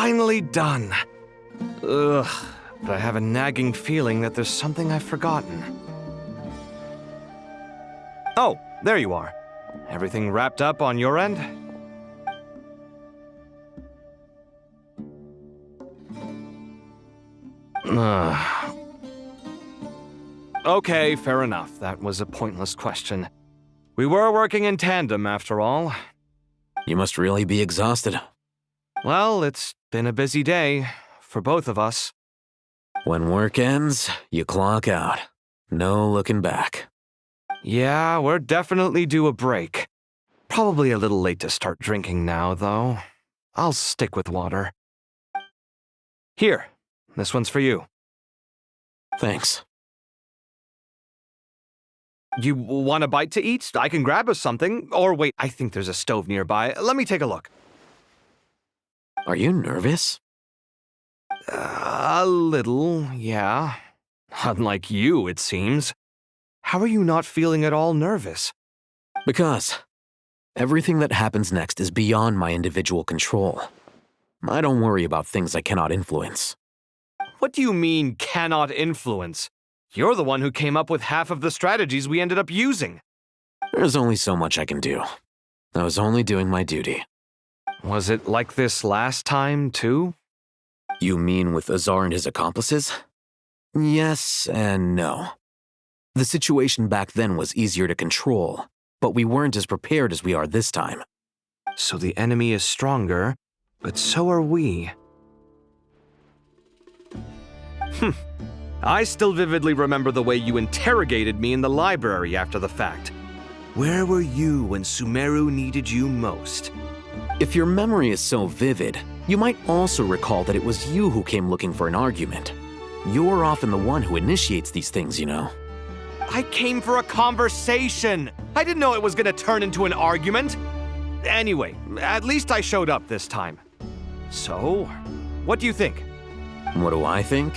finally done. Ugh, but I have a nagging feeling that there's something I've forgotten. Oh, there you are. Everything wrapped up on your end? Okay, fair enough. That was a pointless question. We were working in tandem, after all. You must really be exhausted. Well, it's been a busy day, for both of us. When work ends, you clock out. No looking back. Yeah, we're definitely due a break. Probably a little late to start drinking now, though. I'll stick with water. Here, this one's for you. Thanks. You want a bite to eat? I can grab us something. Or wait, I think there's a stove nearby. Let me take a look. Are you nervous? A little, yeah. Unlike you, it seems. How are you not feeling at all nervous? Because everything that happens next is beyond my individual control. I don't worry about things I cannot influence. What do you mean, cannot influence? You're the one who came up with half of the strategies we ended up using. There's only so much I can do. I was only doing my duty. Was it like this last time, too? You mean with Azar and his accomplices? Yes and no. The situation back then was easier to control, but we weren't as prepared as we are this time. So the enemy is stronger, but so are we. I still vividly remember the way you interrogated me in the library after the fact. Where were you when Sumeru needed you most? If your memory is so vivid, you might also recall that it was you who came looking for an argument. You're often the one who initiates these things, you know. I came for a conversation! I didn't know it was gonna turn into an argument! Anyway, at least I showed up this time. So, what do you think? What do I think?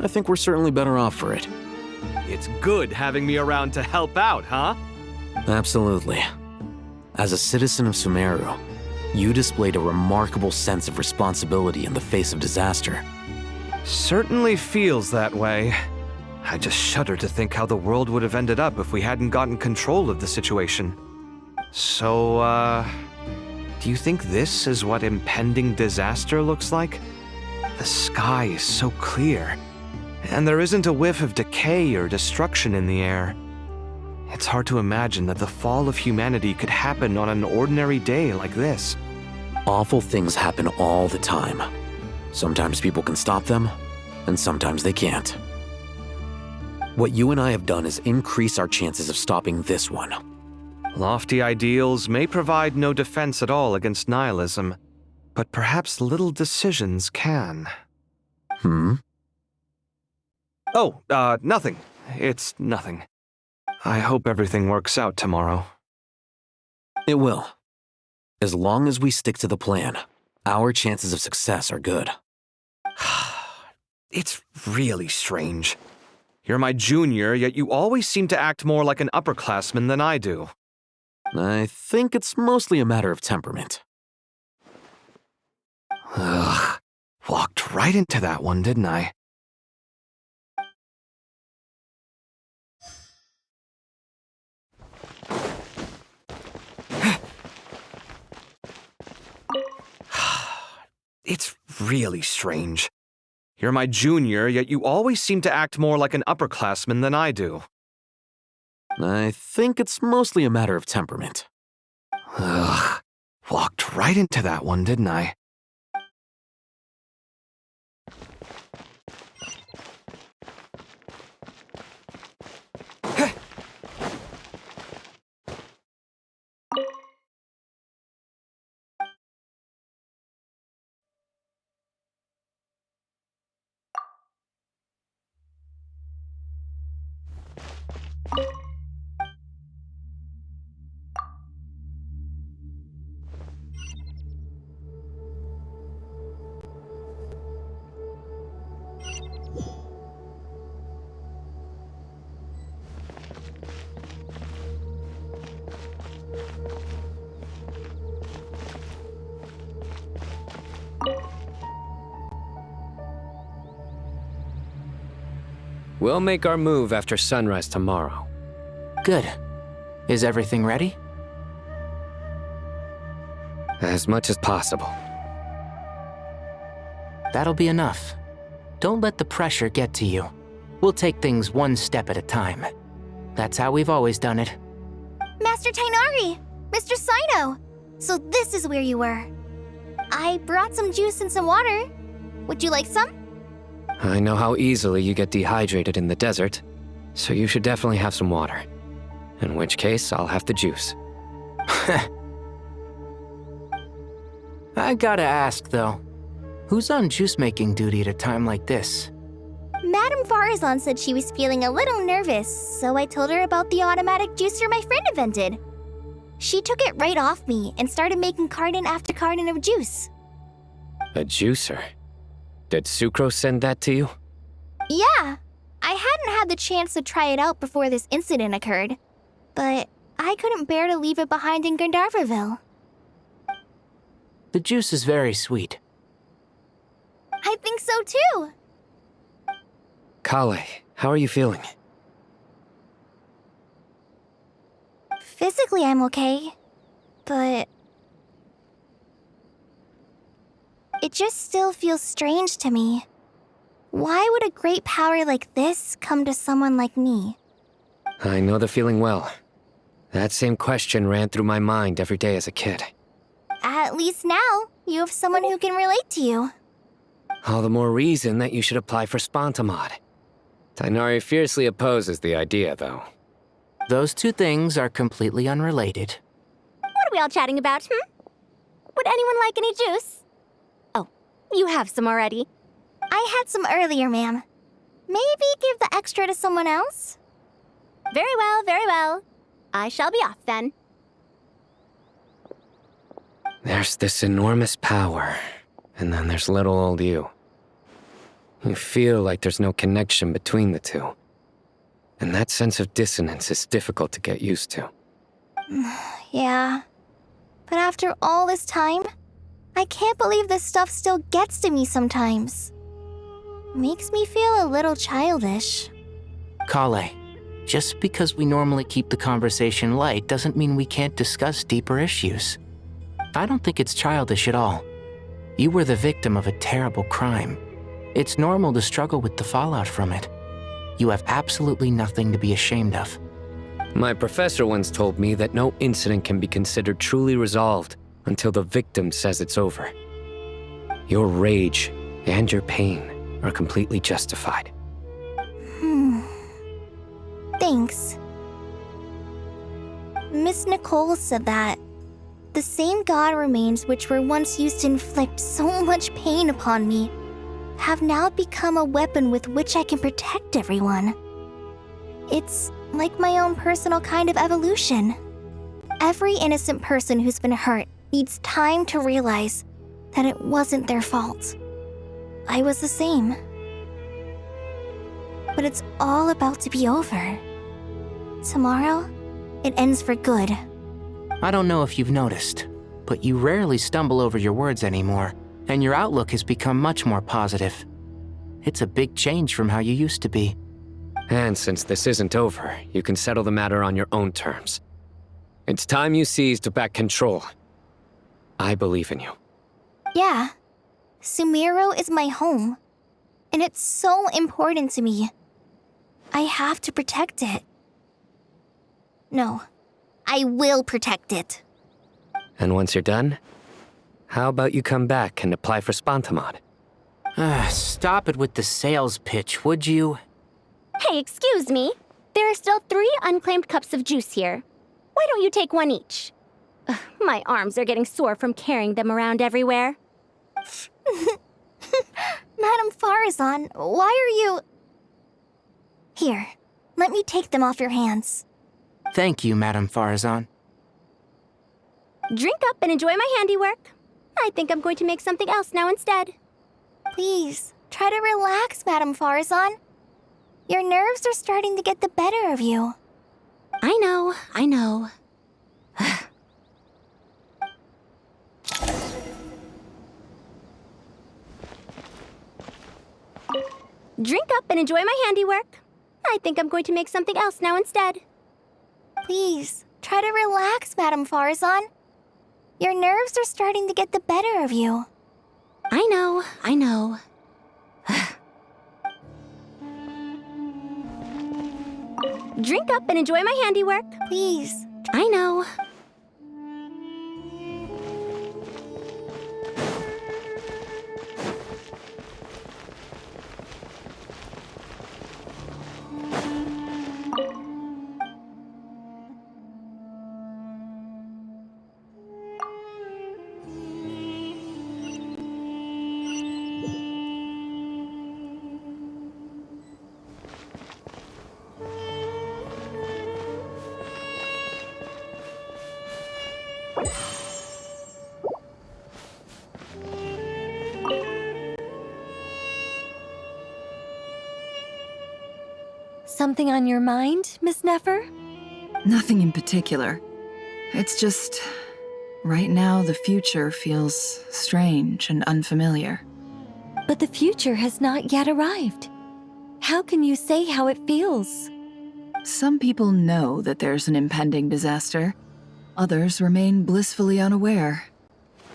I think we're certainly better off for it. It's good having me around to help out, huh? Absolutely. As a citizen of Sumeru, you displayed a remarkable sense of responsibility in the face of disaster. Certainly feels that way. I just shudder to think how the world would have ended up if we hadn't gotten control of the situation. So, do you think this is what impending disaster looks like? The sky is so clear, and there isn't a whiff of decay or destruction in the air. It's hard to imagine that the fall of humanity could happen on an ordinary day like this. Awful things happen all the time. Sometimes people can stop them, and sometimes they can't. What you and I have done is increase our chances of stopping this one. Lofty ideals may provide no defense at all against nihilism, but perhaps little decisions can. Oh, nothing. It's nothing. I hope everything works out tomorrow. It will. As long as we stick to the plan, our chances of success are good. It's really strange. You're my junior, yet you always seem to act more like an upperclassman than I do. I think it's mostly a matter of temperament. Ugh. Walked right into that one, didn't I? It's really strange. You're my junior, yet you always seem to act more like an upperclassman than I do. I think it's mostly a matter of temperament. Ugh. Walked right into that one, didn't I? We'll make our move after sunrise tomorrow. Good. Is everything ready? As much as possible. That'll be enough. Don't let the pressure get to you. We'll take things one step at a time. That's how we've always done it. Master Tainari! Mr. Saito! So this is where you were. I brought some juice and some water. Would you like some? I know how easily you get dehydrated in the desert, so you should definitely have some water. In which case, I'll have the juice. I gotta ask, though. Who's on juice-making duty at a time like this? Madame Farazan said she was feeling a little nervous, so I told her about the automatic juicer my friend invented. She took it right off me and started making carton after carton of juice. A juicer? Did Sucrose send that to you? Yeah, I hadn't had the chance to try it out before this incident occurred, but I couldn't bear to leave it behind in Gandharvaville. The juice is very sweet. I think so too. Kale, how are you feeling? Physically, I'm okay, but it just still feels strange to me. Why would a great power like this come to someone like me? I know the feeling well. That same question ran through my mind every day as a kid. At least now, you have someone who can relate to you. All the more reason that you should apply for Spontamod. Tainari fiercely opposes the idea, though. Those two things are completely unrelated. What are we all chatting about, Would anyone like any juice? Oh, you have some already. I had some earlier, ma'am. Maybe give the extra to someone else? Very well, very well. I shall be off then. There's this enormous power, and then there's little old you. You feel like there's no connection between the two. And that sense of dissonance is difficult to get used to. Yeah. But after all this time, I can't believe this stuff still gets to me sometimes. Makes me feel a little childish. Kale, just because we normally keep the conversation light doesn't mean we can't discuss deeper issues. I don't think it's childish at all. You were the victim of a terrible crime. It's normal to struggle with the fallout from it. You have absolutely nothing to be ashamed of. My professor once told me that no incident can be considered truly resolved until the victim says it's over. Your rage and your pain are completely justified. Thanks. Miss Nicole said that the same god remains which were once used to inflict so much pain upon me have now become a weapon with which I can protect everyone. It's like my own personal kind of evolution. Every innocent person who's been hurt needs time to realize that it wasn't their fault. I was the same. But it's all about to be over. Tomorrow, it ends for good. I don't know if you've noticed, but you rarely stumble over your words anymore, and your outlook has become much more positive. It's a big change from how you used to be. And since this isn't over, you can settle the matter on your own terms. It's time you seized back control. I believe in you. Yeah, Sumiro is my home, and it's so important to me. I have to protect it. No, I will protect it. And once you're done, how about you come back and apply for Spontamod? Stop it with the sales pitch, would you? Hey, excuse me. There are still 3 unclaimed cups of juice here. Why don't you take one each? Ugh, my arms are getting sore from carrying them around everywhere. Madame Farazan, why are you... Here, let me take them off your hands. Thank you, Madame Farazan. Drink up and enjoy my handiwork. I think I'm going to make something else now instead. Please, try to relax, Madame Farazan. Your nerves are starting to get the better of you. I know, I know. Drink up and enjoy my handiwork. I think I'm going to make something else now instead. Please, try to relax, Madame Farzan. Your nerves are starting to get the better of you. I know. Drink up and enjoy my handiwork. Please. I know. Something on your mind, Miss Nefer? Nothing in particular. It's just, right now the future feels strange and unfamiliar. But the future has not yet arrived. How can you say how it feels? Some people know that there's an impending disaster. Others remain blissfully unaware.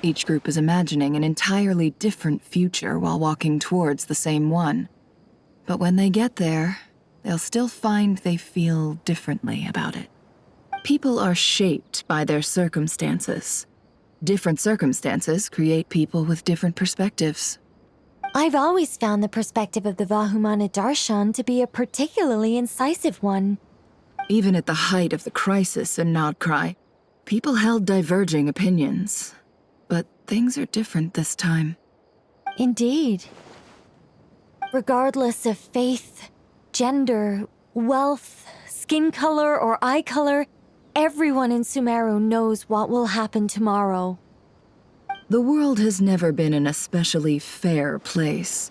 Each group is imagining an entirely different future while walking towards the same one. But when they get there, they'll still find they feel differently about it. People are shaped by their circumstances. Different circumstances create people with different perspectives. I've always found the perspective of the Vahumana Darshan to be a particularly incisive one. Even at the height of the crisis in Nodcry, people held diverging opinions. But things are different this time. Indeed. Regardless of faith, gender, wealth, skin color, or eye color, everyone in Sumeru knows what will happen tomorrow. The world has never been an especially fair place.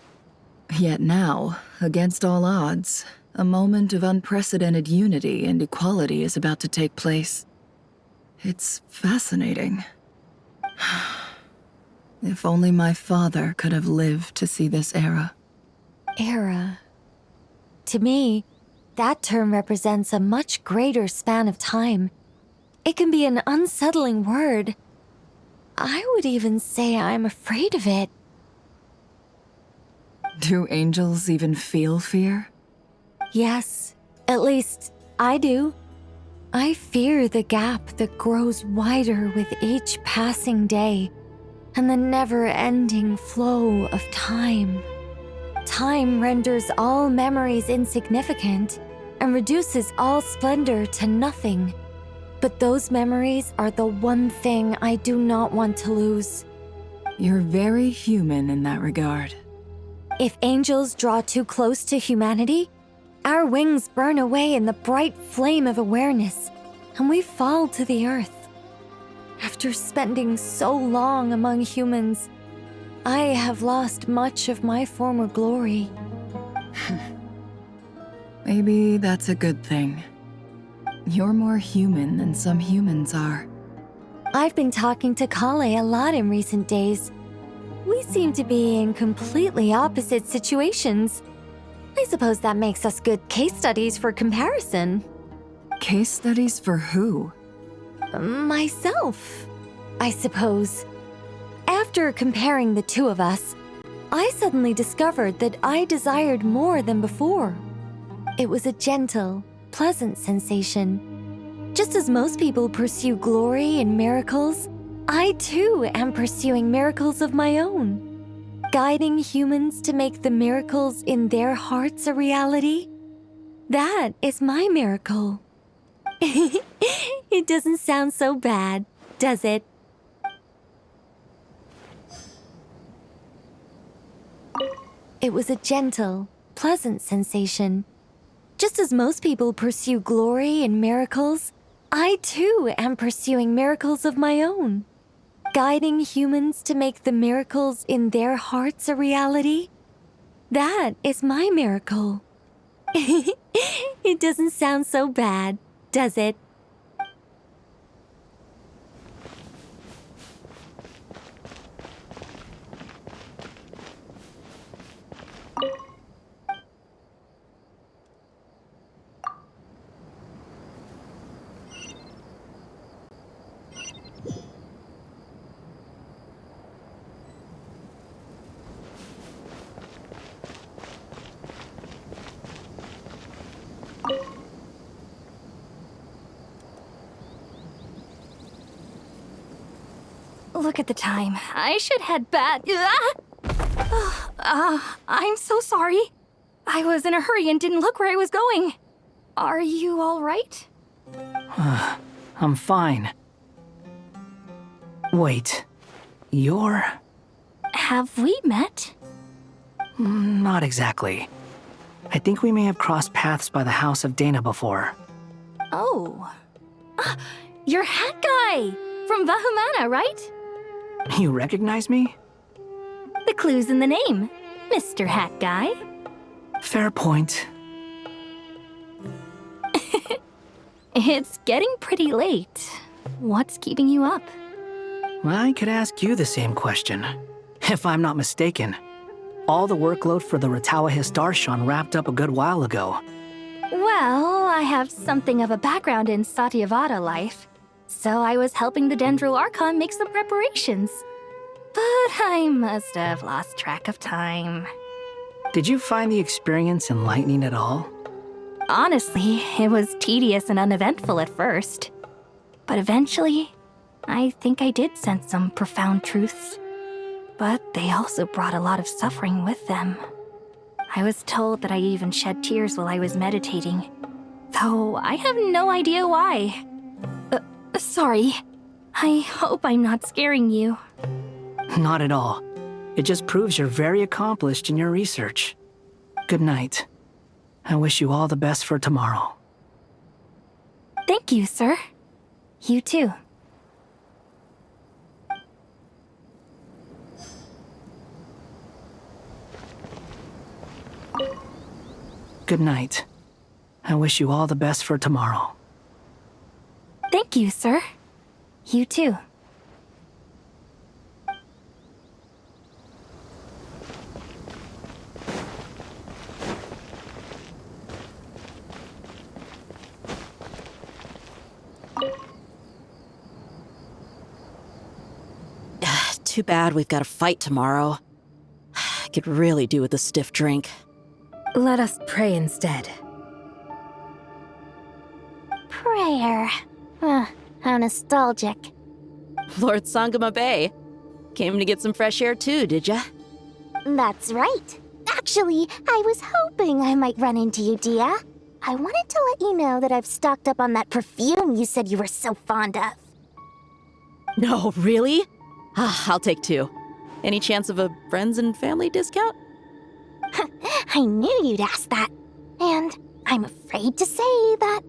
Yet now, against all odds, a moment of unprecedented unity and equality is about to take place. It's fascinating. If only my father could have lived to see this era. Era. To me, that term represents a much greater span of time. It can be an unsettling word. I would even say I'm afraid of it. Do angels even feel fear? Yes, at least I do. I fear the gap that grows wider with each passing day, and the never-ending flow of time. Time renders all memories insignificant and reduces all splendor to nothing. But those memories are the one thing I do not want to lose. You're very human in that regard. If angels draw too close to humanity, our wings burn away in the bright flame of awareness, and we fall to the earth. After spending so long among humans, I have lost much of my former glory. Maybe that's a good thing. You're more human than some humans are. I've been talking to Kale a lot in recent days. We seem to be in completely opposite situations. I suppose that makes us good case studies for comparison. Case studies for who? Myself, I suppose. After comparing the two of us, I suddenly discovered that I desired more than before. It was a gentle, pleasant sensation. Just as most people pursue glory and miracles, I too am pursuing miracles of my own. Guiding humans to make the miracles in their hearts a reality. That is my miracle. It doesn't sound so bad, does it? It was a gentle, pleasant sensation. Just as most people pursue glory and miracles, I too am pursuing miracles of my own. Guiding humans to make the miracles in their hearts a reality. That is my miracle. It doesn't sound so bad, does it? Look at the time. I should head back. I'm so sorry. I was in a hurry and didn't look where I was going. Are you all right? I'm fine. Wait, you're... Have we met? Not exactly. I think we may have crossed paths by the house of Dana before. Oh. You're Hat Guy! From Vahumana, right? You recognize me? The clue's in the name. Mr. Hat Guy. Fair point. It's getting pretty late. What's keeping you up? I could ask you the same question. If I'm not mistaken, all the workload for the Ratawa Archon wrapped up a good while ago. Well, I have something of a background in Satyavada life, so I was helping the Dendro Archon make some preparations. But I must have lost track of time. Did you find the experience enlightening at all? Honestly, it was tedious and uneventful at first. But eventually, I think I did sense some profound truths. But they also brought a lot of suffering with them. I was told that I even shed tears while I was meditating, though I have no idea why. Sorry. I hope I'm not scaring you. Not at all. It just proves you're very accomplished in your research. Good night. I wish you all the best for tomorrow. Thank you, sir. You too. Good night. I wish you all the best for tomorrow. Thank you, sir. You too. Too bad we've got a fight tomorrow. I could really do with a stiff drink. Let us pray instead. Prayer. How nostalgic. Lord Sangama Bay. Came to get some fresh air too, did ya? That's right. Actually, I was hoping I might run into you, Dia. I wanted to let you know that I've stocked up on that perfume you said you were so fond of. No, really? I'll take 2. Any chance of a friends and family discount? I knew you'd ask that. And I'm afraid to say that...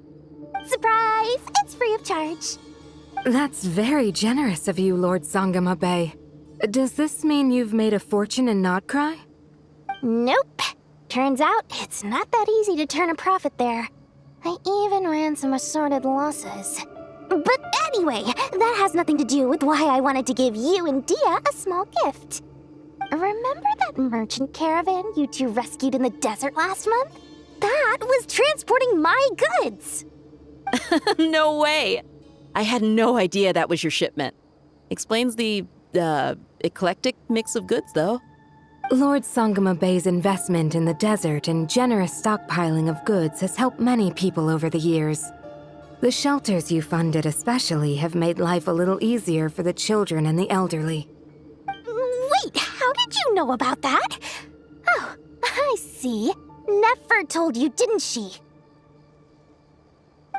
Surprise! It's free of charge. That's very generous of you, Lord Sangama Bay. Does this mean you've made a fortune in Not Cry? Nope. Turns out it's not that easy to turn a profit there. I even ran some assorted losses. But anyway, that has nothing to do with why I wanted to give you and Dia a small gift. Remember that merchant caravan you two rescued in the desert last month? That was transporting my goods! No way! I had no idea that was your shipment. Explains the, eclectic mix of goods, though. Lord Sangama Bay's investment in the desert and generous stockpiling of goods has helped many people over the years. The shelters you funded especially have made life a little easier for the children and the elderly. Wait, how did you know about that? Oh, I see. Nefer told you, didn't she?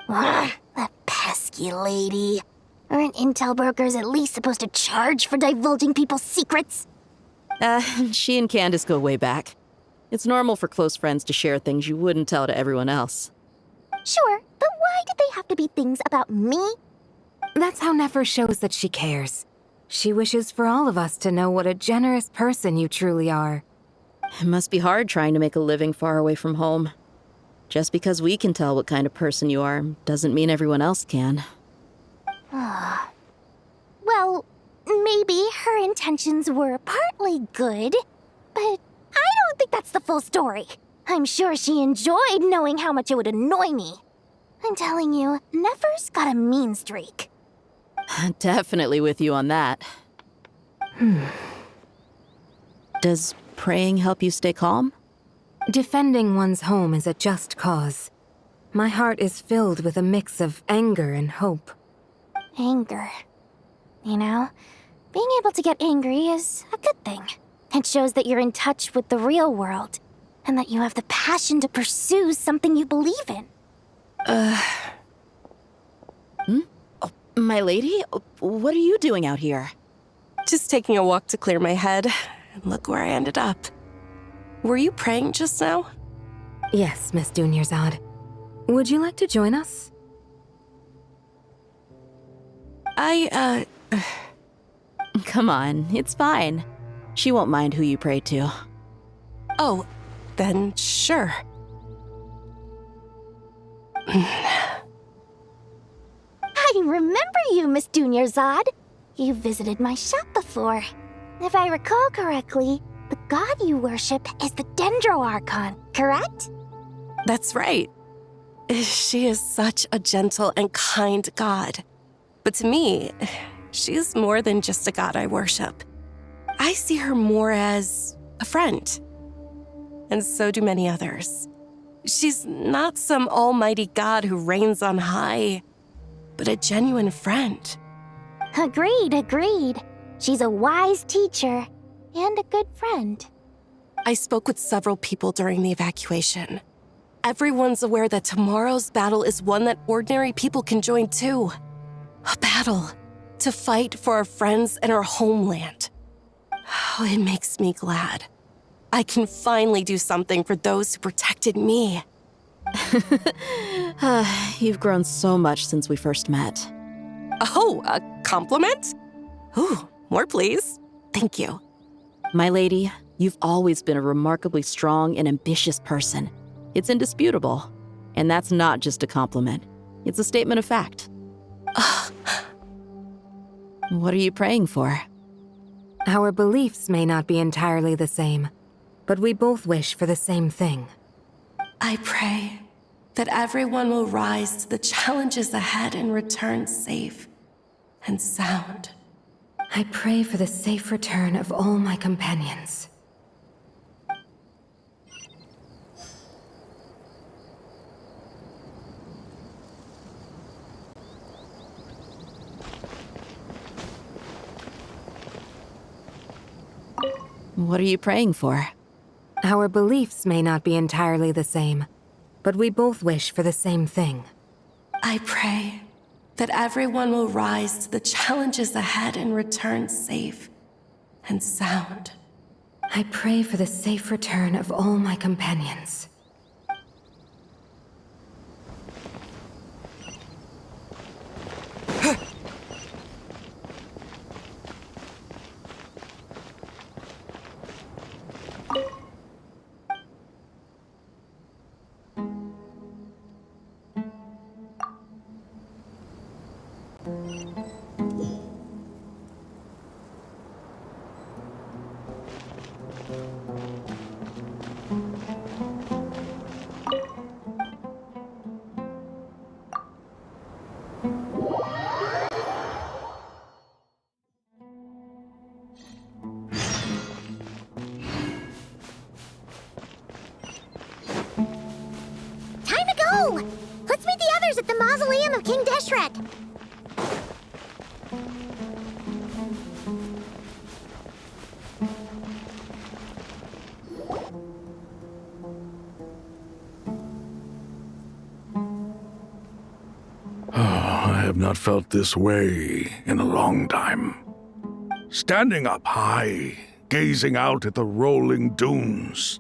That pesky lady. Aren't intel brokers at least supposed to charge for divulging people's secrets? She and Candace go way back. It's normal for close friends to share things you wouldn't tell to everyone else. Sure, but why did they have to be things about me? That's how Nefer shows that she cares. She wishes for all of us to know what a generous person you truly are. It must be hard trying to make a living far away from home. Just because we can tell what kind of person you are doesn't mean everyone else can. Well, maybe her intentions were partly good, but I don't think that's the full story. I'm sure she enjoyed knowing how much it would annoy me. I'm telling you, Nefer's got a mean streak. Definitely with you on that. Does praying help you stay calm? Defending one's home is a just cause. My heart is filled with a mix of anger and hope. Anger. You know, Being able to get angry is a good thing. It shows that you're in touch with the real world, and that you have the passion to pursue something you believe in. Oh, my lady? What are you doing out here? Just taking a walk to clear my head, and look where I ended up. Were you praying just now? Yes, Miss Dunyarzad. Would you like to join us? Come on, it's fine. She won't mind who you pray to. Oh, then sure. I remember you, Miss Dunyarzad. You visited my shop before. If I recall correctly, the god you worship is the Archon, correct? That's right. She is such a gentle and kind god. But to me, she is more than just a god I worship. I see her more as a friend. And so do many others. She's not some almighty god who reigns on high, but a genuine friend. Agreed. She's a wise teacher and a good friend. I spoke with several people during the evacuation. Everyone's aware that tomorrow's battle is one that ordinary people can join too. A battle to fight for our friends and our homeland. Oh, it makes me glad. I can finally do something for those who protected me. You've grown so much since we first met. Oh, a compliment? Ooh, more please. Thank you. My lady, you've always been a remarkably strong and ambitious person. It's indisputable. And that's not just a compliment. It's a statement of fact. What are you praying for? Our beliefs may not be entirely the same, but we both wish for the same thing. I pray that everyone will rise to the challenges ahead and return safe and sound. I pray for the safe return of all my companions. What are you praying for? Our beliefs may not be entirely the same, but we both wish for the same thing. I pray that everyone will rise to the challenges ahead and return safe and sound. I pray for the safe return of all my companions. Let's meet the others at the mausoleum of King Deshret. I have not felt this way in a long time. Standing up high, gazing out at the rolling dunes.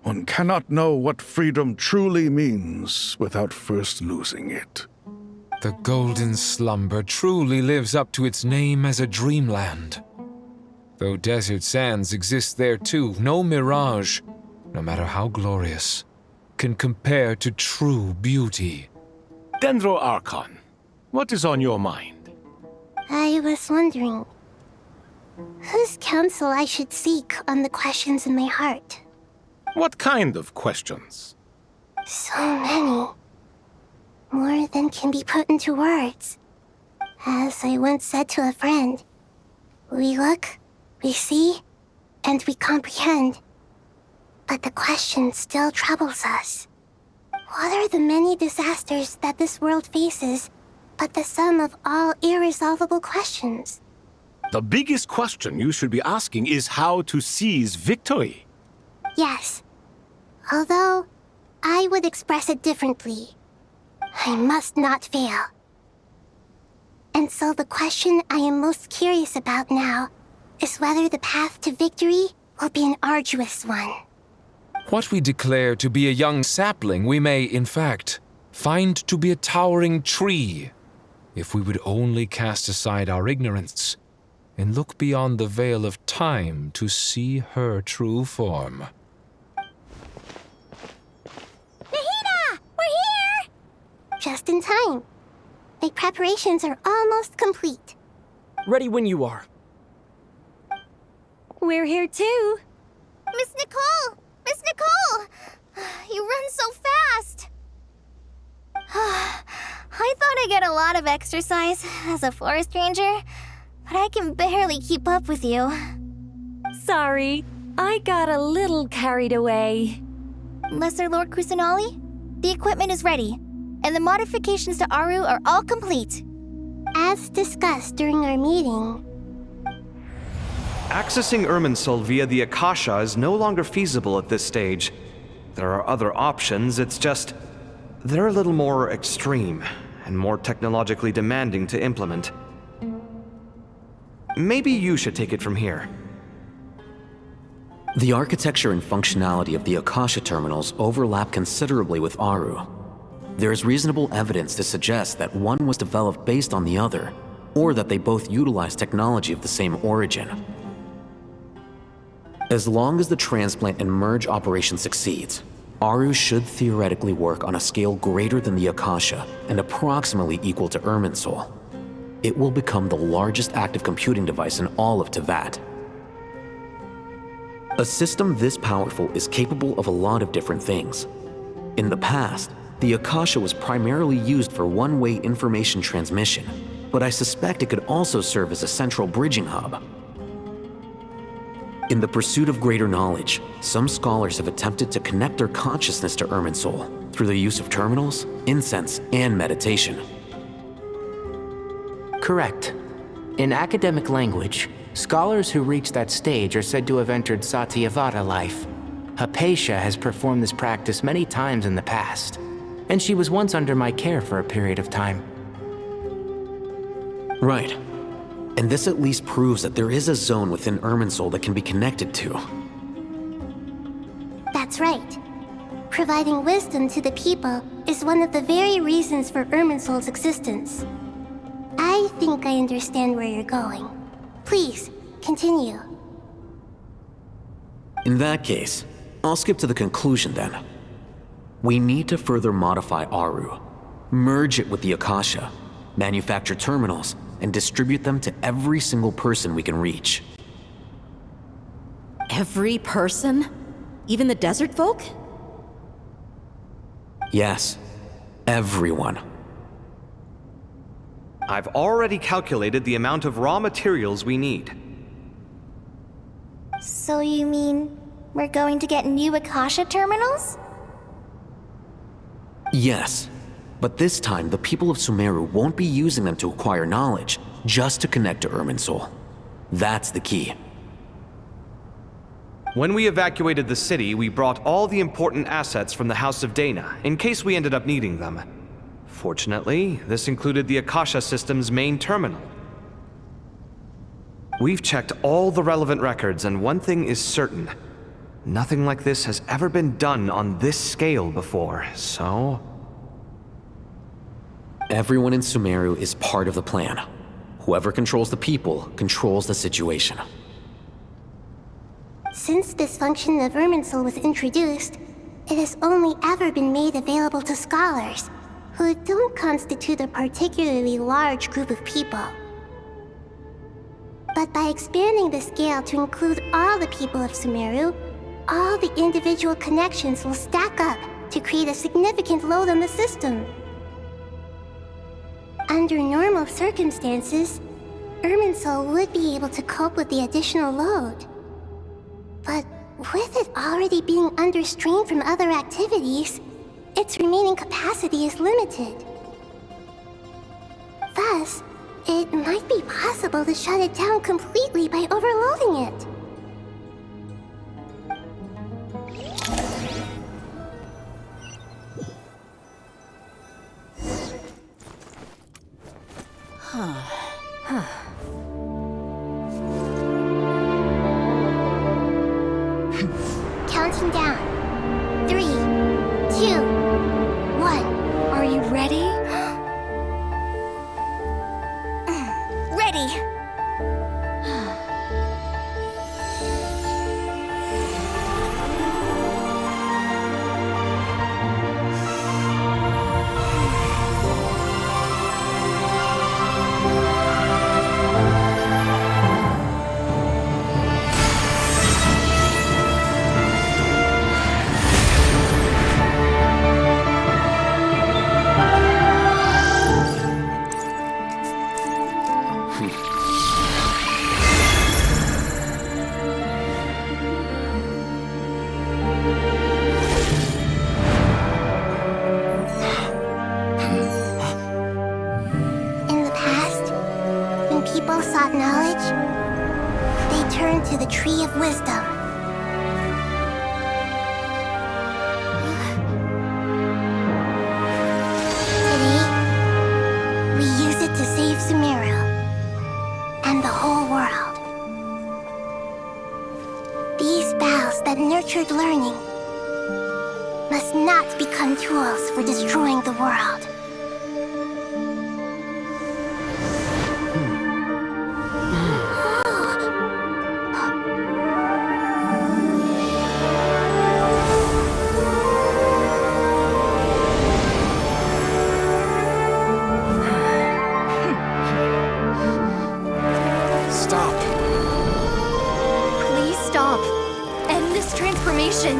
One cannot know what freedom truly means without first losing it. The golden slumber truly lives up to its name as a dreamland. Though desert sands exist there too, no mirage, no matter how glorious, can compare to true beauty. Archon, what is on your mind? I was wondering whose counsel I should seek on the questions in my heart. What kind of questions? So many. More than can be put into words. As I once said to a friend, we look, we see, and we comprehend. But the question still troubles us. What are the many disasters that this world faces but the sum of all irresolvable questions? The biggest question you should be asking is how to seize victory. Yes. Although, I would express it differently. I must not fail. And so the question I am most curious about now is whether the path to victory will be an arduous one. What we declare to be a young sapling, we may, in fact, find to be a towering tree, if we would only cast aside our ignorance and look beyond the veil of time to see her true form. Nahida! We're here! Just in time. My preparations are almost complete. Ready when you are. We're here too. Miss Nicole! Miss Nicole! You run so fast! I thought I'd get a lot of exercise as a forest ranger, but I can barely keep up with you. Sorry, I got a little carried away. Lesser Lord Kusanali, the equipment is ready, and the modifications to Aru are all complete. As discussed during our meeting, Accessing Irminsul via the Akasha is no longer feasible at this stage. There are other options, it's just they're a little more extreme and more technologically demanding to implement. Maybe you should take it from here. The architecture and functionality of the Akasha terminals overlap considerably with Aru. There is reasonable evidence to suggest that one was developed based on the other, or that they both utilize technology of the same origin. As long as the transplant and merge operation succeeds, Aru should theoretically work on a scale greater than the Akasha and approximately equal to Irminsul. It will become the largest active computing device in all of Teyvat. A system this powerful is capable of a lot of different things. In the past, the Akasha was primarily used for one-way information transmission, but I suspect it could also serve as a central bridging hub. In the pursuit of greater knowledge, some scholars have attempted to connect their consciousness to Irminsul through the use of terminals, incense, and meditation. Correct. In academic language, scholars who reach that stage are said to have entered Satyavata life. Hypatia has performed this practice many times in the past, and she was once under my care for a period of time. Right. And this at least proves that there is a zone within Irminsul that can be connected to. that's right. Providing wisdom to the people is one of the very reasons for Irminsul's existence. I think I understand where you're going. Please, continue. In that case, I'll skip to the conclusion then. We need to further modify Aru, merge it with the Akasha, manufacture terminals, and distribute them to every single person we can reach. Every person? Even the desert folk? Yes, everyone. I've already calculated the amount of raw materials we need. So you mean we're going to get new Akasha terminals? Yes, but this time the people of Sumeru won't be using them to acquire knowledge, just to connect to Irminsul. That's the key. When we evacuated the city, we brought all the important assets from the House of Dana, in case we ended up needing them. Fortunately, this included the Akasha system's main terminal. We've checked all the relevant records, and one thing is certain. Nothing like this has ever been done on this scale before, so... Everyone in Sumeru is part of the plan. Whoever controls the people controls the situation. Since this function of Irminsul was introduced, it has only ever been made available to scholars, who don't constitute a particularly large group of people. But by expanding the scale to include all the people of Sumeru, all the individual connections will stack up to create a significant load on the system. Under normal circumstances, Irminsul would be able to cope with the additional load. But with it already being under strain from other activities, its remaining capacity is limited. Thus, It might be possible to shut it down completely by overloading it. Counting down. 3, 2, 1. Are you ready? Ready. In the past, when people sought knowledge, they turned to the Tree of Wisdom. Today, we use it to save Sumeru and the whole world. These boughs that nurtured learning must not become tools for destroying the world. Stop. Please stop. End this transformation.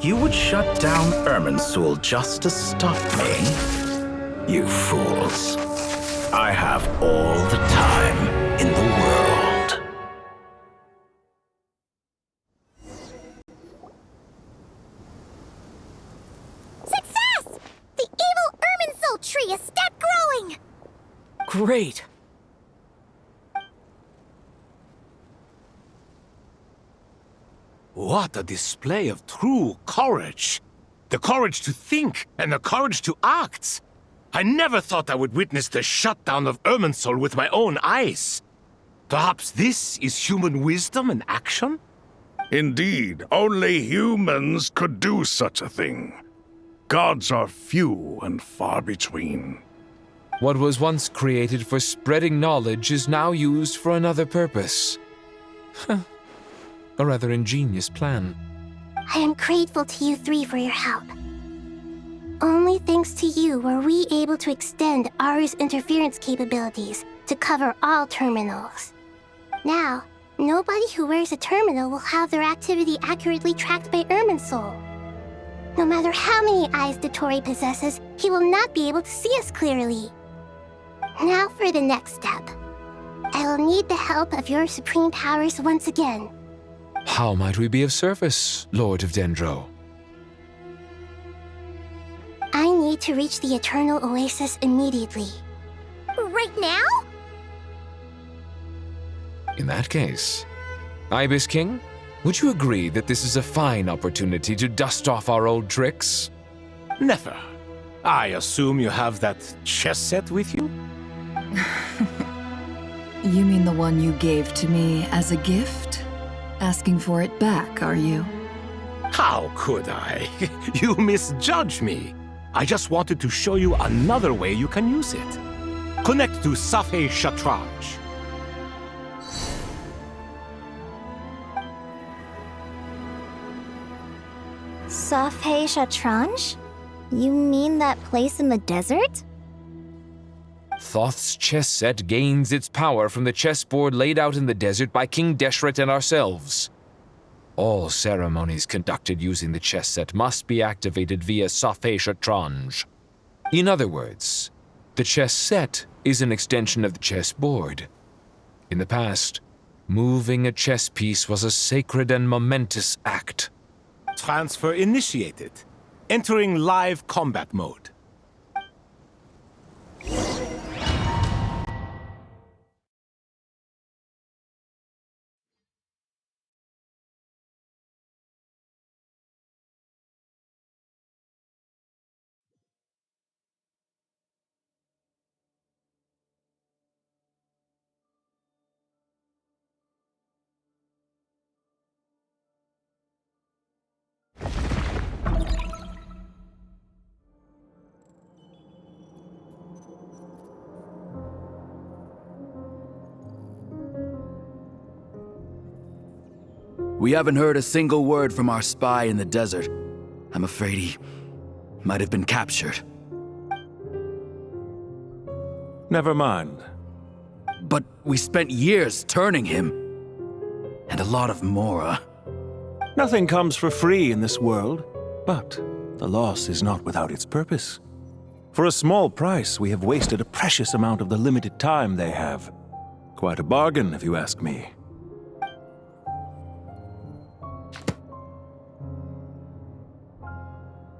You would shut down Irminsul just to stop me? You fools. I have all the time in the world. Success! The evil Irminsul tree has stopped growing! Great! What a display of true courage! The courage to think and the courage to act! I never thought I would witness the shutdown of Irminsul with my own eyes. Perhaps this is human wisdom in action? Indeed, only humans could do such a thing. Gods are few and far between. What was once created for spreading knowledge is now used for another purpose. A rather ingenious plan. I am grateful to you three for your help. Only thanks to you were we able to extend Aru's interference capabilities to cover all terminals. Now, nobody who wears a terminal will have their activity accurately tracked by Irminsul. No matter how many eyes Dottore possesses, he will not be able to see us clearly. Now for the next step. I will need the help of your supreme powers once again. How might we be of service, Lord of Dendro? I need to reach the Eternal Oasis immediately. Right now? In that case, Ibis King, would you agree that this is a fine opportunity to dust off our old tricks? Never. I assume you have that chess set with you? You mean the one you gave to me as a gift? Asking for it back, are you? How could I? You misjudge me. I just wanted to show you another way you can use it. Connect to Safei Shatranj. Safei Shatranj? You mean that place in the desert? Thoth's chess set gains its power from the chessboard laid out in the desert by King Deshret and ourselves. All ceremonies conducted using the chess set must be activated via Safesha. In other words, the chess set is an extension of the chessboard. In the past, moving a chess piece was a sacred and momentous act. Transfer initiated. Entering live combat mode. We haven't heard a single word from our spy in the desert. I'm afraid he might have been captured. Never mind. But we spent years turning him. And a lot of Mora. Nothing comes for free in this world, but the loss is not without its purpose. For a small price, we have wasted a precious amount of the limited time they have. Quite a bargain, if you ask me.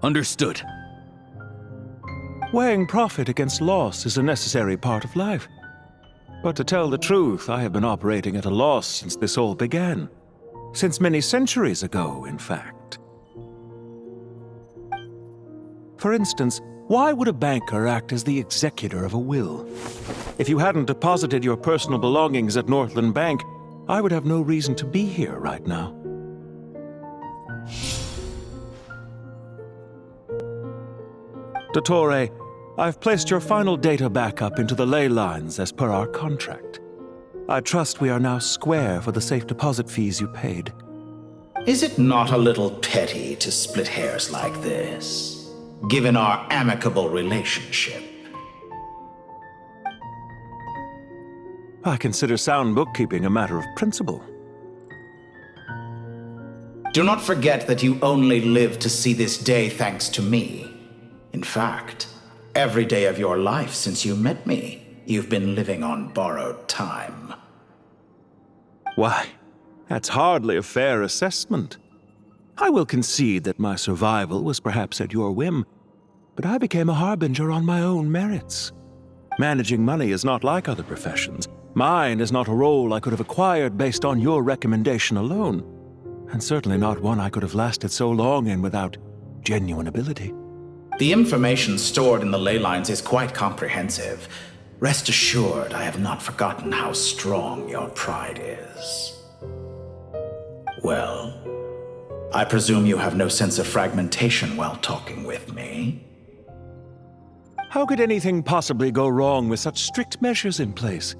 Understood. Weighing profit against loss is a necessary part of life. But to tell the truth, I have been operating at a loss since this all began. Since many centuries ago, in fact. For instance, why would a banker act as the executor of a will? If you hadn't deposited your personal belongings at Northland Bank, I would have no reason to be here right now. Dottore, I've placed your final data backup into the ley lines as per our contract. I trust we are now square for the safe deposit fees you paid. Is it not a little petty to split hairs like this, given our amicable relationship? I consider sound bookkeeping a matter of principle. Do not forget that you only live to see this day thanks to me. In fact, every day of your life since you met me, you've been living on borrowed time. Why, that's hardly a fair assessment. I will concede that my survival was perhaps at your whim, but I became a harbinger on my own merits. Managing money is not like other professions. Mine is not a role I could have acquired based on your recommendation alone, and certainly not one I could have lasted so long in without genuine ability. The information stored in the ley lines is quite comprehensive. Rest assured, I have not forgotten how strong your pride is. Well, I presume you have no sense of fragmentation while talking with me. How could anything possibly go wrong with such strict measures in place?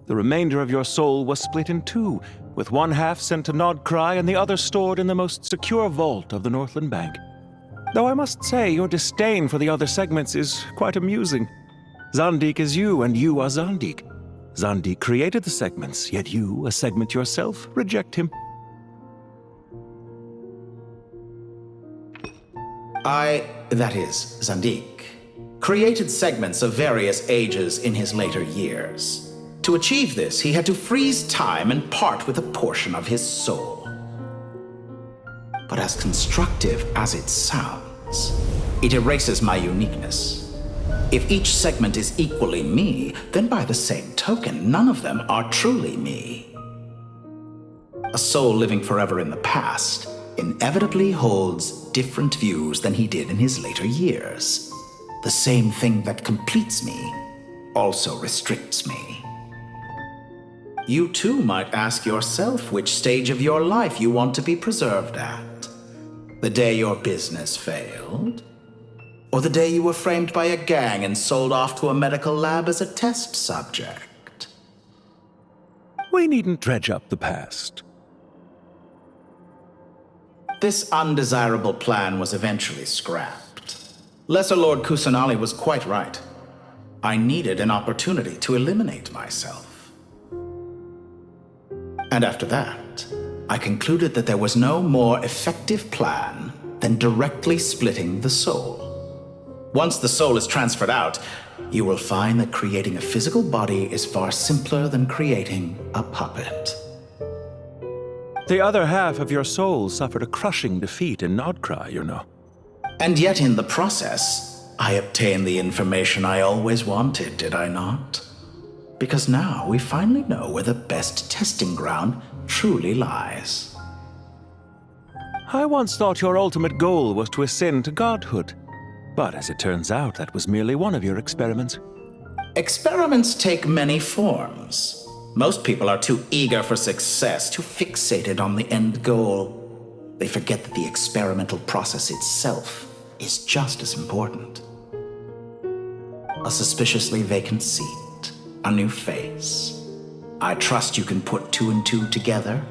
The remainder of your soul was split in two, with one half sent to Nodcry and the other stored in the most secure vault of the Northland Bank. Though I must say, your disdain for the other segments is quite amusing. Zandik is you, and you are Zandik. Zandik created the segments, yet you, a segment yourself, reject him. That is, Zandik, created segments of various ages in his later years. To achieve this, he had to freeze time and part with a portion of his soul. But as constructive as it sounds, it erases my uniqueness. If each segment is equally me, then by the same token, none of them are truly me. A soul living forever in the past inevitably holds different views than he did in his later years. The same thing that completes me also restricts me. You too might ask yourself which stage of your life you want to be preserved at. The day your business failed? Or the day you were framed by a gang and sold off to a medical lab as a test subject? We needn't dredge up the past. This undesirable plan was eventually scrapped. Lesser Lord Kusanali was quite right. I needed an opportunity to eliminate myself. And after that, I concluded that there was no more effective plan than directly splitting the soul. Once the soul is transferred out, you will find that creating a physical body is far simpler than creating a puppet. The other half of your soul suffered a crushing defeat in Nodcry, you know. And yet in the process, I obtained the information I always wanted, did I not? Because now we finally know where the best testing ground truly lies. I once thought your ultimate goal was to ascend to godhood. But as it turns out, that was merely one of your experiments. Experiments take many forms. Most people are too eager for success, too fixated on the end goal. They forget that the experimental process itself is just as important. A suspiciously vacant seat, a new face. I trust you can put two and two together.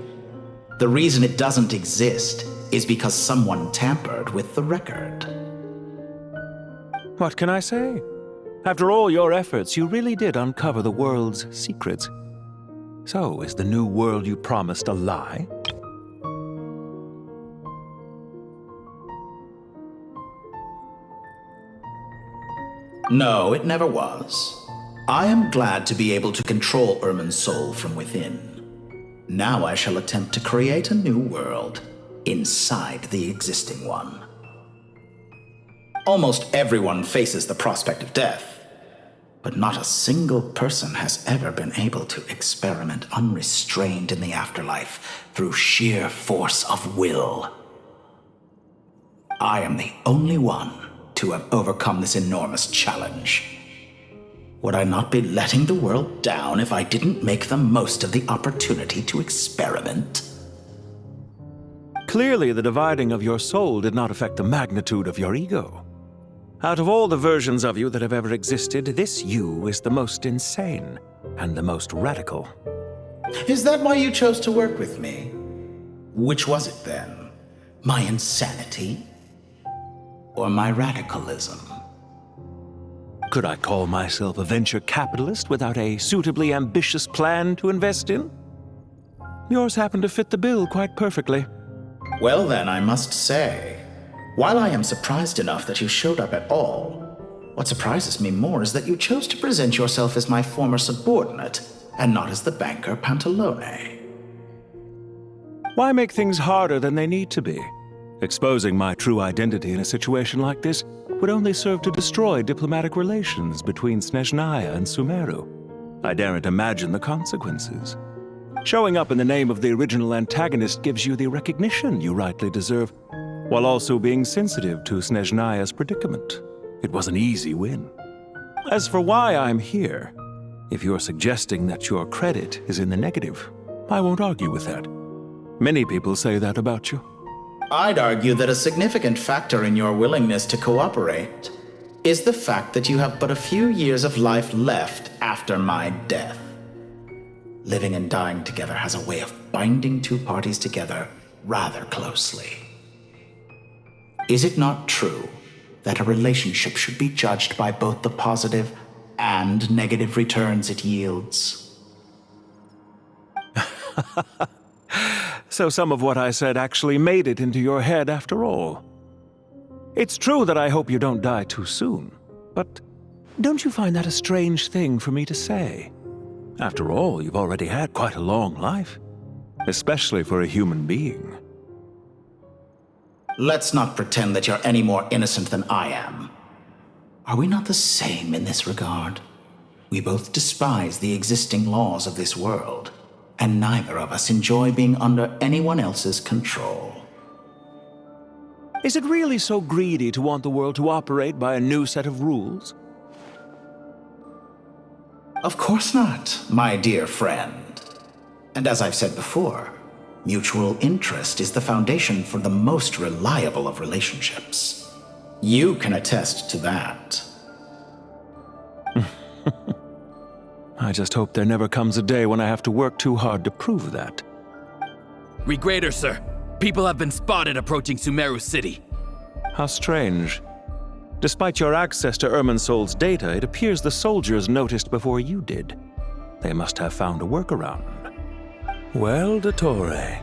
The reason it doesn't exist is because someone tampered with the record. What can I say? After all your efforts, you really did uncover the world's secrets. So, is the new world you promised a lie? No, it never was. I am glad to be able to control Irmin's soul from within. Now I shall attempt to create a new world inside the existing one. Almost everyone faces the prospect of death, but not a single person has ever been able to experiment unrestrained in the afterlife through sheer force of will. I am the only one to have overcome this enormous challenge. Would I not be letting the world down if I didn't make the most of the opportunity to experiment? Clearly, the dividing of your soul did not affect the magnitude of your ego. Out of all the versions of you that have ever existed, this you is the most insane and the most radical. Is that why you chose to work with me? Which was it then? My insanity? Or my radicalism? Could I call myself a venture capitalist without a suitably ambitious plan to invest in? Yours happened to fit the bill quite perfectly. Well then, I must say, while I am surprised enough that you showed up at all, what surprises me more is that you chose to present yourself as my former subordinate, and not as the banker Pantalone. Why make things harder than they need to be? Exposing my true identity in a situation like this would only serve to destroy diplomatic relations between Snezhnaya and Sumeru. I daren't imagine the consequences. Showing up in the name of the original antagonist gives you the recognition you rightly deserve, while also being sensitive to Snezhnaya's predicament. It was an easy win. As for why I'm here, if you're suggesting that your credit is in the negative, I won't argue with that. Many people say that about you. I'd argue that a significant factor in your willingness to cooperate is the fact that you have but a few years of life left after my death. Living and dying together has a way of binding two parties together rather closely. Is it not true that a relationship should be judged by both the positive and negative returns it yields? So some of what I said actually made it into your head after all. It's true that I hope you don't die too soon, but don't you find that a strange thing for me to say? After all, you've already had quite a long life, especially for a human being. Let's not pretend that you're any more innocent than I am. Are we not the same in this regard? We both despise the existing laws of this world, and neither of us enjoy being under anyone else's control. Is it really so greedy to want the world to operate by a new set of rules? Of course not, my dear friend. And as I've said before, mutual interest is the foundation for the most reliable of relationships. You can attest to that. I just hope there never comes a day when I have to work too hard to prove that. Regrader, sir. People have been spotted approaching Sumeru City. How strange. Despite your access to Irminsol's data, it appears the soldiers noticed before you did. They must have found a workaround. Well, Dottore,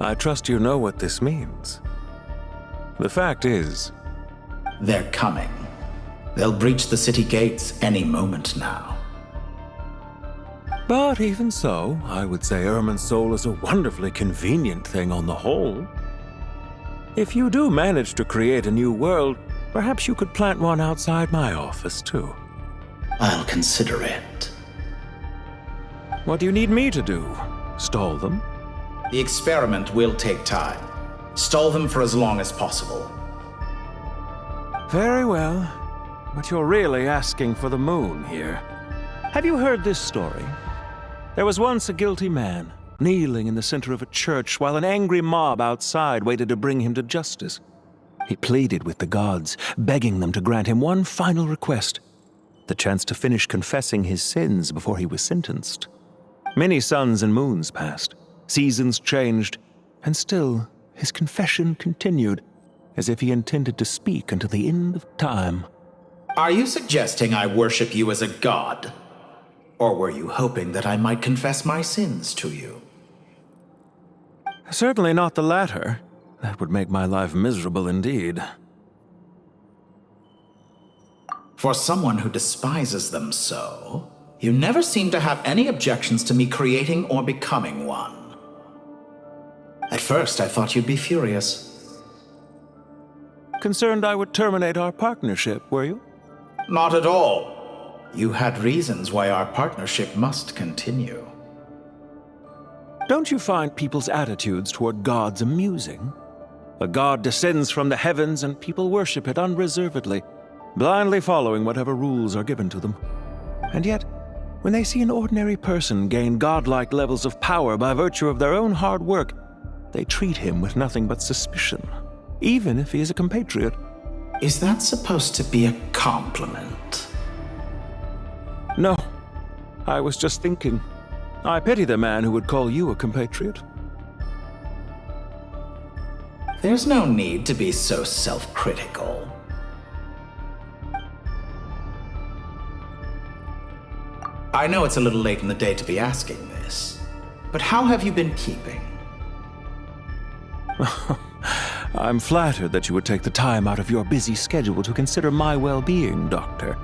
I trust you know what this means. The fact is... They're coming. They'll breach the city gates any moment now. But even so, I would say Irminsul is a wonderfully convenient thing on the whole. If you do manage to create a new world, perhaps you could plant one outside my office, too. I'll consider it. What do you need me to do? Stall them? The experiment will take time. Stall them for as long as possible. Very well. But you're really asking for the moon here. Have you heard this story? There was once a guilty man, kneeling in the center of a church while an angry mob outside waited to bring him to justice. He pleaded with the gods, begging them to grant him one final request, the chance to finish confessing his sins before he was sentenced. Many suns and moons passed, seasons changed, and still his confession continued, as if he intended to speak until the end of time. Are you suggesting I worship you as a god? Or were you hoping that I might confess my sins to you? Certainly not the latter. That would make my life miserable indeed. For someone who despises them so, you never seem to have any objections to me creating or becoming one. At first, I thought you'd be furious. Concerned I would terminate our partnership, were you? Not at all. You had reasons why our partnership must continue. Don't you find people's attitudes toward gods amusing? A god descends from the heavens and people worship it unreservedly, blindly following whatever rules are given to them. And yet, when they see an ordinary person gain godlike levels of power by virtue of their own hard work, they treat him with nothing but suspicion, even if he is a compatriot. Is that supposed to be a compliment? No. I was just thinking. I pity the man who would call you a compatriot. There's no need to be so self-critical. I know it's a little late in the day to be asking this, but how have you been keeping? I'm flattered that you would take the time out of your busy schedule to consider my well-being, Doctor.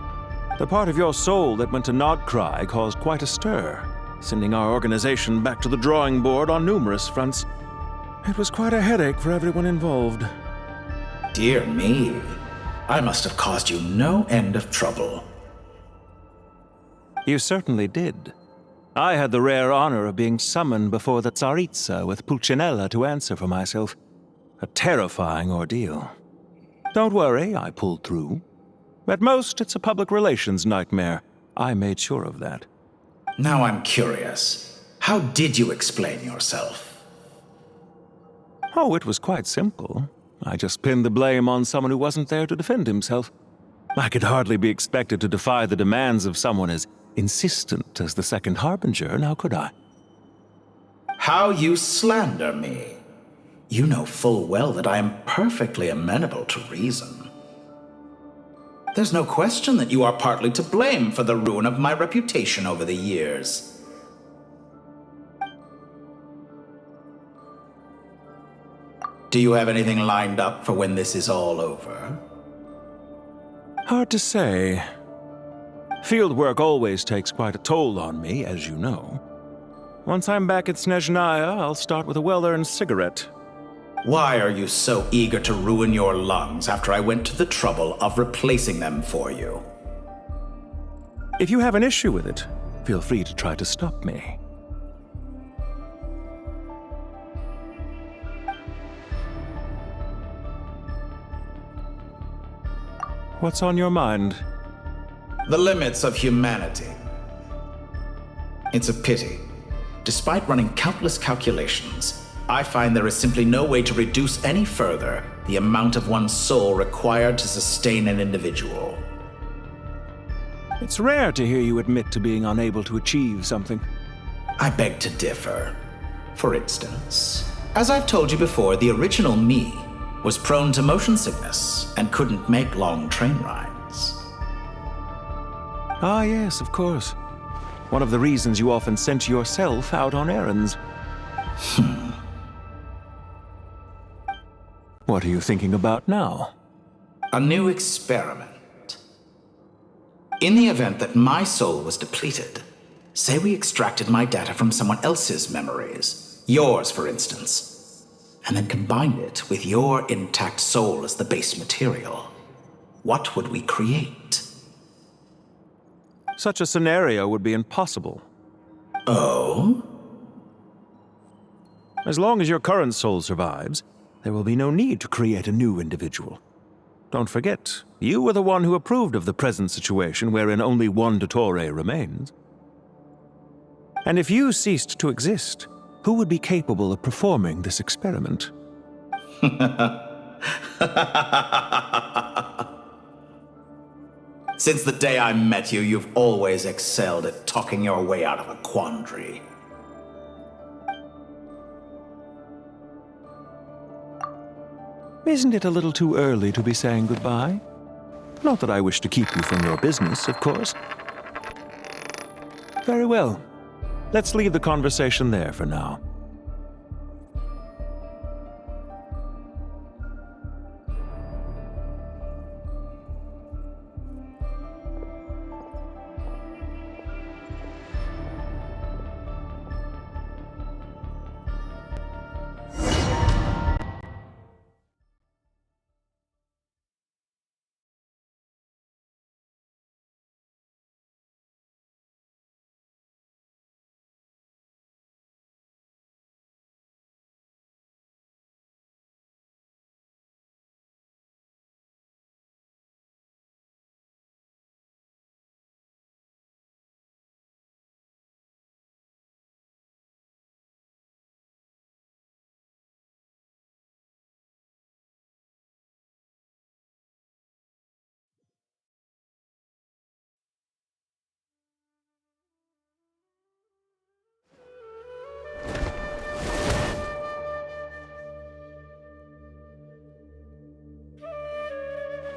The part of your soul that went to Nodcry caused quite a stir, sending our organization back to the drawing board on numerous fronts. It was quite a headache for everyone involved. Dear me, I must have caused you no end of trouble. You certainly did. I had the rare honor of being summoned before the Tsaritsa with Pulcinella to answer for myself. A terrifying ordeal. Don't worry, I pulled through. At most, it's a public relations nightmare. I made sure of that. Now I'm curious. How did you explain yourself? Oh, it was quite simple. I just pinned the blame on someone who wasn't there to defend himself. I could hardly be expected to defy the demands of someone as insistent as the Second Harbinger, now could I? How you slander me. You know full well that I am perfectly amenable to reason. There's no question that you are partly to blame for the ruin of my reputation over the years. Do you have anything lined up for when this is all over? Hard to say. Field work always takes quite a toll on me, as you know. Once I'm back at Snezhnaya, I'll start with a well-earned cigarette. Why are you so eager to ruin your lungs after I went to the trouble of replacing them for you? If you have an issue with it, feel free to try to stop me. What's on your mind? The limits of humanity. It's a pity. Despite running countless calculations, I find there is simply no way to reduce any further the amount of one's soul required to sustain an individual. It's rare to hear you admit to being unable to achieve something. I beg to differ. For instance, as I've told you before, the original me was prone to motion sickness and couldn't make long train rides. Ah, yes, of course. One of the reasons you often sent yourself out on errands. What are you thinking about now? A new experiment. In the event that my soul was depleted, say we extracted my data from someone else's memories, yours for instance, and then combined it with your intact soul as the base material, what would we create? Such a scenario would be impossible. Oh? As long as your current soul survives, there will be no need to create a new individual. Don't forget, you were the one who approved of the present situation wherein only one Dottore remains. And if you ceased to exist, who would be capable of performing this experiment? Since the day I met you, you've always excelled at talking your way out of a quandary. Isn't it a little too early to be saying goodbye? Not that I wish to keep you from your business, of course. Very well. Let's leave the conversation there for now.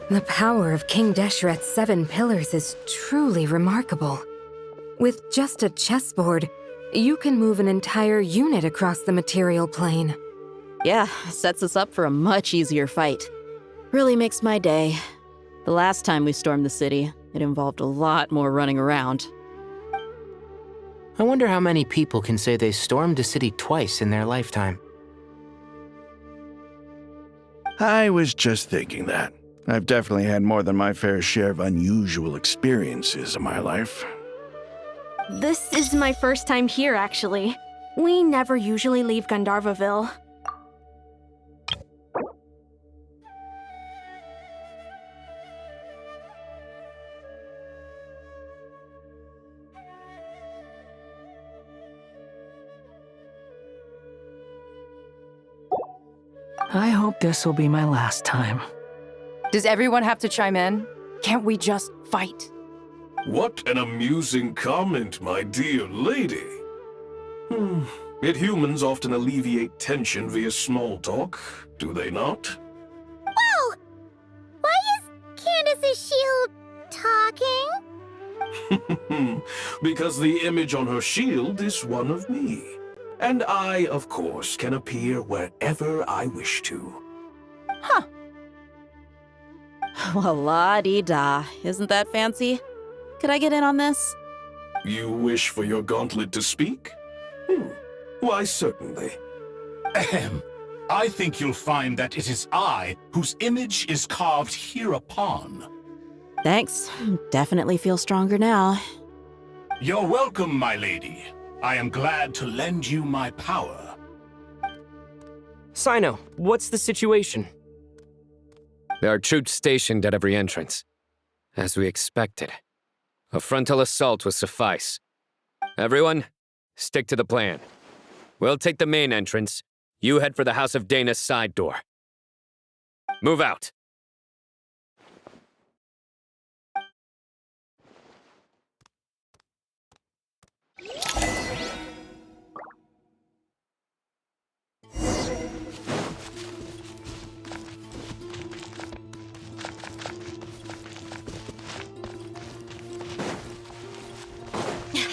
The power of King Desheret's 7 pillars is truly remarkable. With just a chessboard, you can move an entire unit across the material plane. Yeah, sets us up for a much easier fight. Really makes my day. The last time we stormed the city, it involved a lot more running around. I wonder how many people can say they stormed a city twice in their lifetime. I was just thinking that. I've definitely had more than my fair share of unusual experiences in my life. This is my first time here, actually. We never usually leave Gandharvaville. I hope this will be my last time. Does everyone have to chime in? Can't we just fight? What an amusing comment, my dear lady. Yet humans often alleviate tension via small talk, do they not? Whoa! Why is Candace's shield talking? Because the image on her shield is one of me. And I, of course, can appear wherever I wish to. Huh. Well, la-dee-da. Isn't that fancy? Could I get in on this? You wish for your gauntlet to speak? Why, certainly. Ahem. I think you'll find that it is I whose image is carved hereupon. Thanks. Definitely feel stronger now. You're welcome, my lady. I am glad to lend you my power. Sino, what's the situation? There are troops stationed at every entrance. As we expected. A frontal assault will suffice. Everyone, stick to the plan. We'll take the main entrance. You head for the House of Dana's side door. Move out.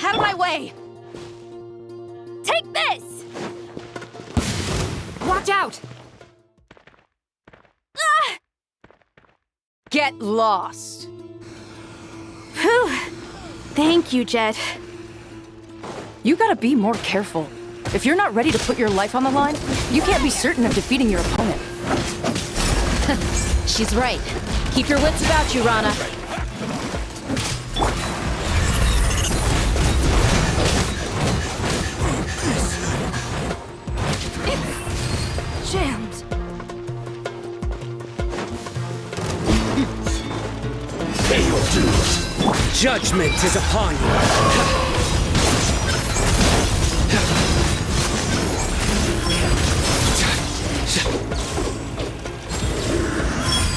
Out of my way! Take this! Watch out! Get lost. Whew. Thank you, Jet. You gotta be more careful. If you're not ready to put your life on the line, you can't be certain of defeating your opponent. She's right. Keep your wits about you, Rana. Jammed. Pay your dues. Judgment is upon you.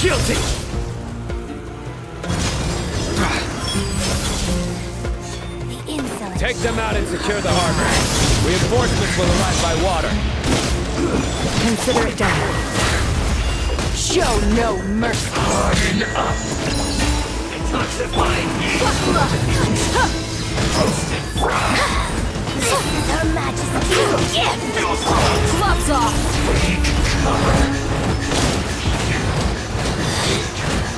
Guilty. Take them out and secure the harbor. Reinforcements will arrive by water. Consider it done. Show no mercy. Harden up. Intensify me. Roast and fry. This is Her Majesty's gift! Gloves off! Weak cover.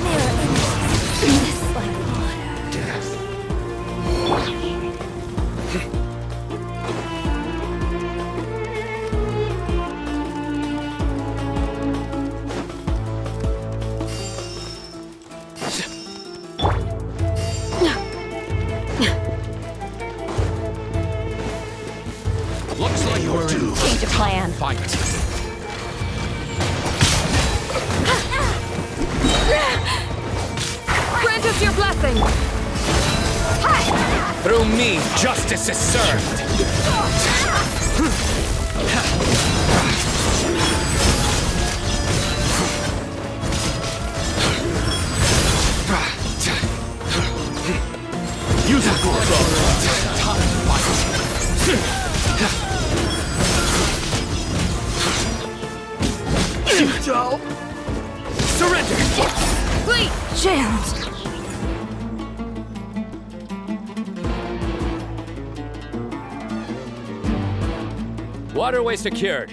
Mirror images. Like Death. Looks like we're in change of plan. Fight. Grant us your blessing. Through me, justice is served. Use it for Joe. Surrender. Fleet jammed. Waterway secured.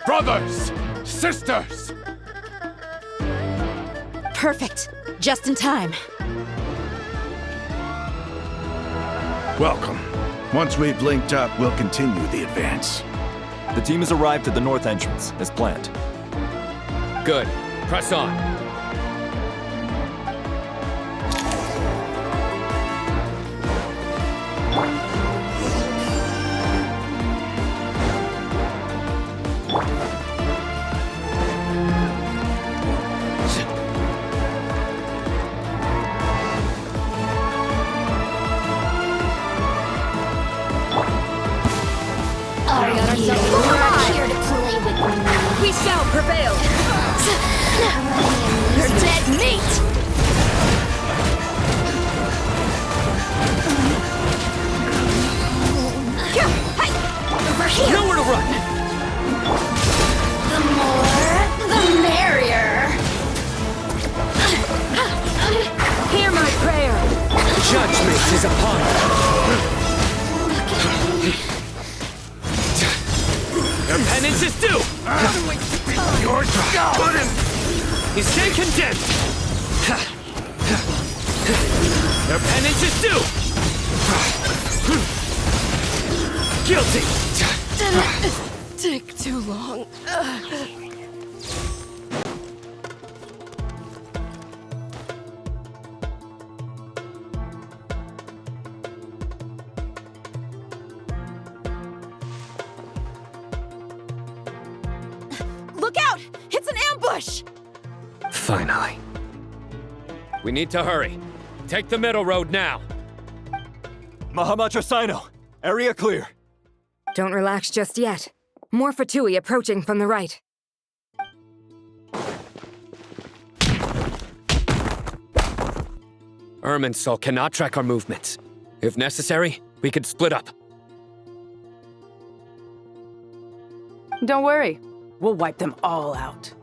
Brothers! Sisters! Perfect. Just in time. Welcome. Once we've linked up, we'll continue the advance. The team has arrived at the north entrance, as planned. Good. Press on. We shall prevail. You're dead meat. Over here. Nowhere to run. The more, the merrier. Hear my prayer. Judgment is upon you. Your penance is due! You're done! You stay condemned! Your penance is due! Guilty! Didn't take too long. Look out! It's an ambush! Finally. We need to hurry. Take the middle road now. Mahamatrasino, area clear. Don't relax just yet. More Fatui approaching from the right. Irminsul cannot track our movements. If necessary, we could split up. Don't worry. We'll wipe them all out.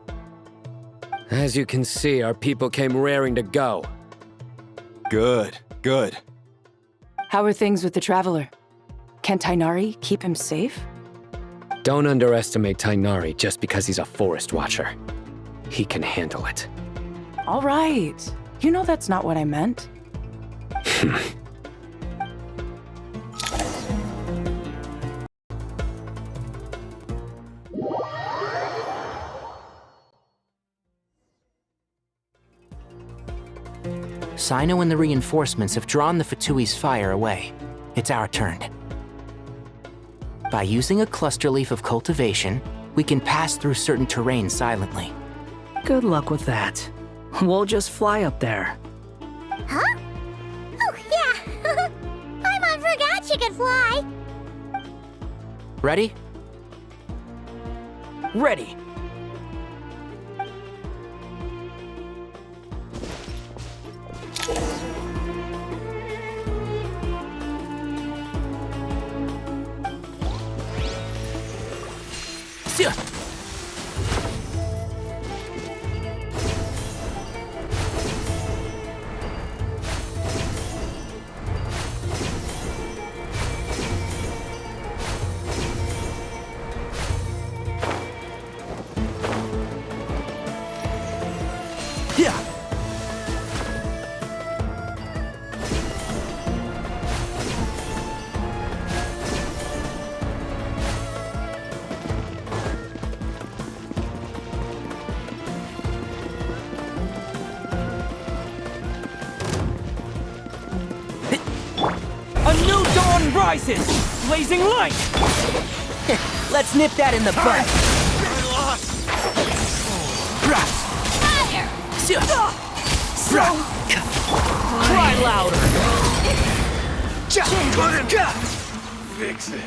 As you can see, our people came raring to go. Good, good. How are things with the Traveler? Can Tainari keep him safe? Don't underestimate Tainari just because he's a forest watcher. He can handle it. All right. You know that's not what I meant. Sino and the reinforcements have drawn the Fatui's fire away. It's our turn. By using a cluster leaf of cultivation, we can pass through certain terrain silently. Good luck with that. We'll just fly up there. Huh? Oh, yeah! Paimon forgot she could fly! Ready? Ready. A new dawn rises, blazing light. Let's nip that in the bud. Cry louder. Fix it.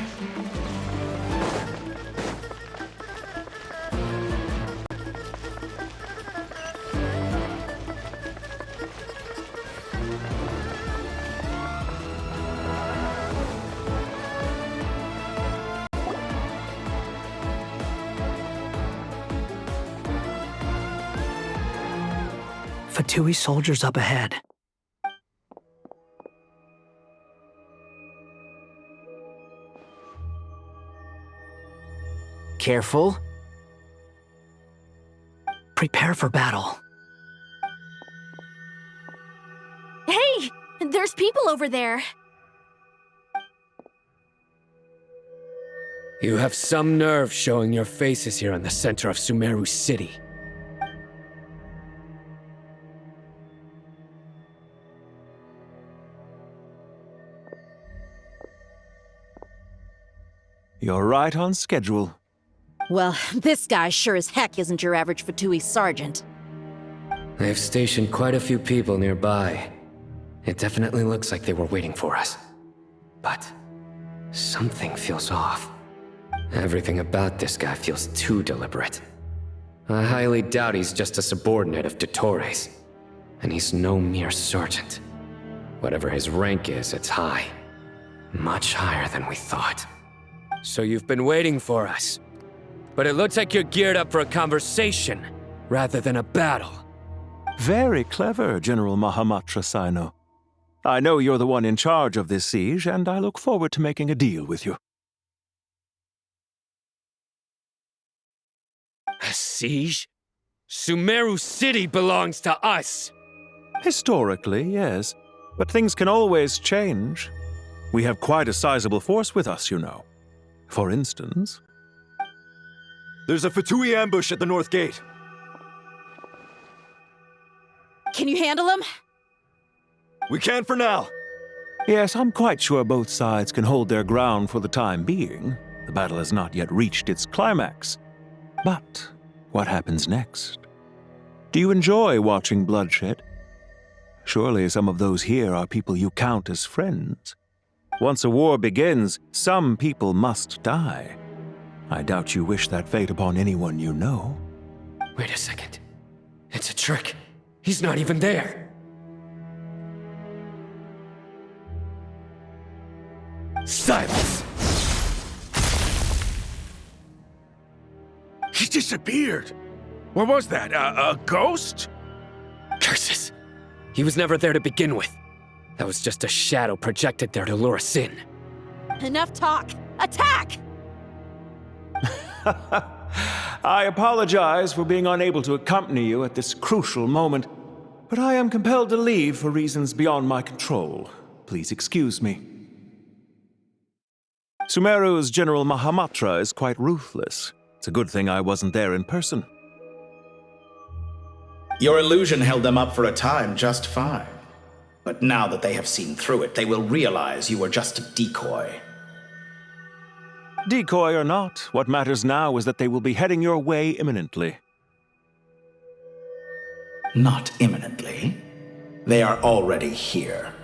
Fatui soldiers up ahead. Careful. Prepare for battle. Hey! There's people over there. You have some nerve showing your faces here in the center of Sumeru City. You're right on schedule. Well, this guy sure as heck isn't your average Fatui sergeant. They've stationed quite a few people nearby. It definitely looks like they were waiting for us. But something feels off. Everything about this guy feels too deliberate. I highly doubt he's just a subordinate of Dottores. And he's no mere sergeant. Whatever his rank is, it's high. Much higher than we thought. So you've been waiting for us. But it looks like you're geared up for a conversation, rather than a battle. Very clever, General Mahamatra Sino. I know you're the one in charge of this siege, and I look forward to making a deal with you. A siege? Sumeru City belongs to us! Historically, yes. But things can always change. We have quite a sizable force with us, you know. For instance... There's a Fatui ambush at the north gate. Can you handle him? We can for now. Yes, I'm quite sure both sides can hold their ground for the time being. The battle has not yet reached its climax. But what happens next? Do you enjoy watching bloodshed? Surely some of those here are people you count as friends. Once a war begins, some people must die. I doubt you wish that fate upon anyone you know. Wait a second. It's a trick. He's not even there. Silence! He disappeared. What was that? A ghost? Curses. He was never there to begin with. That was just a shadow projected there to lure us in. Enough talk. Attack! I apologize for being unable to accompany you at this crucial moment, but I am compelled to leave for reasons beyond my control. Please excuse me. Sumeru's General Mahamatra is quite ruthless. It's a good thing I wasn't there in person. Your illusion held them up for a time just fine. But now that they have seen through it, they will realize you were just a decoy. Decoy or not, what matters now is that they will be heading your way imminently. Not imminently. They are already here.